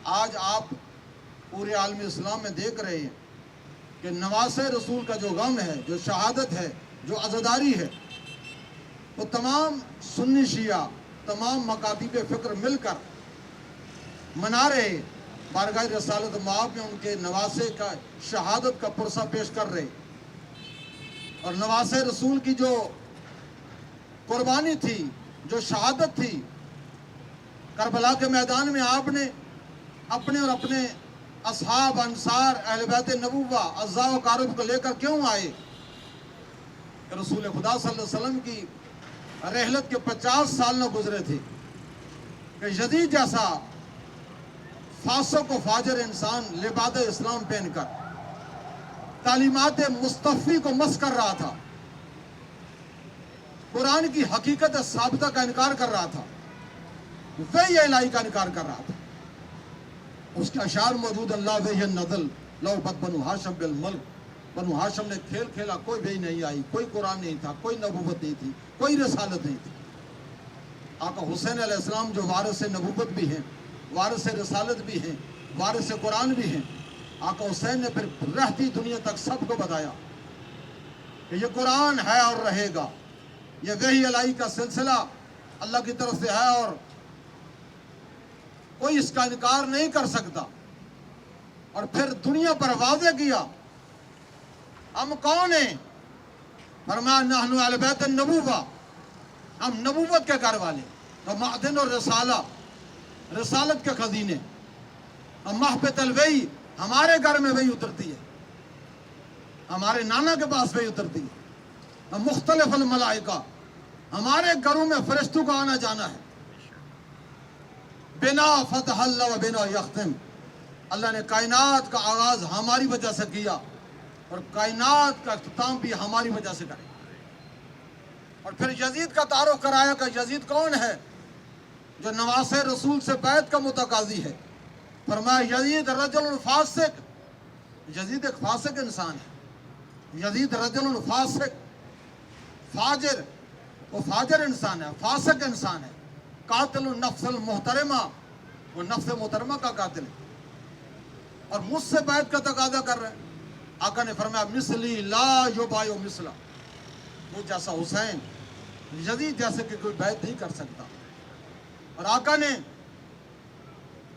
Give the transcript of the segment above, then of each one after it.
آج آپ پورے عالم اسلام میں دیکھ رہے ہیں کہ نواسہ رسول کا جو غم ہے، جو شہادت ہے، جو عزاداری ہے، وہ تمام سنی شیعہ، تمام مکاتب فکر مل کر منا رہے، بارگاہ رسالت مآب میں ان کے نواسے کا شہادت کا پرسہ پیش کر رہے۔ اور نواسہ رسول کی جو قربانی تھی، جو شہادت تھی، کربلا کے میدان میں آپ نے اپنے اور اپنے اصحاب، انصار، اہل بیت نبوہ، اعزاء و اقارب کو لے کر کیوں آئے؟ کہ رسول خدا صلی اللہ علیہ وسلم کی رحلت کے 50 سال نہ گزرے تھے کہ یزید جیسا فاسق و فاجر انسان لباد اسلام پہن کر تعلیمات مصطفی کو مس کر رہا تھا، قرآن کی حقیقت ثابتہ کا انکار کر رہا تھا، وحی الہی کا انکار کر رہا تھا۔ اس کے اشعار موجود، اللہ وحی النزل لو بد بنو ہاشم بالملک، بنو ہاشم نے کھیل کھیلا، کوئی وحی نہیں آئی، کوئی قرآن نہیں تھا، کوئی نبوت نہیں تھی، کوئی رسالت نہیں تھی۔ آقا حسین علیہ السلام جو وارث نبوت بھی ہیں، وارث رسالت بھی ہیں، وارث قرآن بھی ہیں، آقا حسین نے پھر رہتی دنیا تک سب کو بتایا کہ یہ قرآن ہے اور رہے گا، یہ وحی الہی کا سلسلہ اللہ کی طرف سے ہے اور کوئی اس کا انکار نہیں کر سکتا۔ اور پھر دنیا پر واضح کیا ہم کون ہیں، فرمایا نحن اہل بیت النبوہ، ہم نبوت کے گھر والے، اور معدن اور رسالت کے خزینے، اور محبت الوحی، ہمارے گھر میں وحی اترتی ہے، ہمارے نانا کے پاس وحی اترتی ہے، اور مختلف الملائکہ، ہمارے گھروں میں فرشتوں کا آنا جانا ہے۔ بنا فتح اللہ و بنا یختم، اللہ نے کائنات کا آغاز ہماری وجہ سے کیا اور کائنات کا اختتام بھی ہماری وجہ سے کرے۔ اور پھر یزید کا تعارف کرایا کہ یزید کون ہے؟ جو نواسہ رسول سے بیعت کا متقاضی ہے۔ فرمایا یزید رجل فاسق، یزید ایک فاسق انسان ہے، یزید رجل فاسق، فاجر، وہ فاجر انسان ہے، فاسق انسان ہے، قاتل النفس المحترمہ، وہ نفس محترمہ کا قاتل ہے، اور مجھ سے بیعت کا تقاضا کر رہے ہیں۔ آقا نے فرمایا مثلی لا یبایع مثلا، مجھ جیسا حسین یزید جیسے کہ کوئی بیعت نہیں کر سکتا۔ اور آقا نے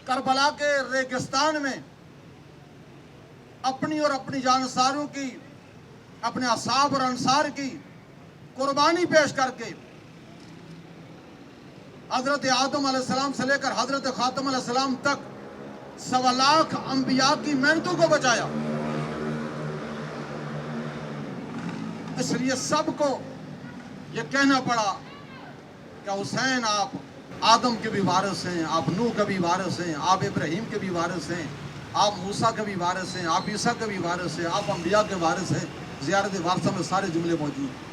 کربلا کے ریگستان میں اپنی اور اپنی جانساروں کی، اپنے اصحاب اور انصار کی قربانی پیش کر کے حضرت آدم علیہ السلام سے لے کر حضرت خاتم علیہ السلام تک 1.25 لاکھ انبیاء کی محنتوں کو بچایا۔ اس لیے سب کو یہ کہنا پڑا کہ حسین آپ آدم کے بھی وارث ہیں، آپ نوح کے بھی وارث ہیں، آپ ابراہیم کے بھی وارث ہیں، آپ موسیٰ کے بھی وارث ہیں، آپ عیسیٰ کے بھی وارث ہیں، آپ انبیاء کے وارث ہیں۔ زیارت وارثہ میں سارے جملے موجود ہیں۔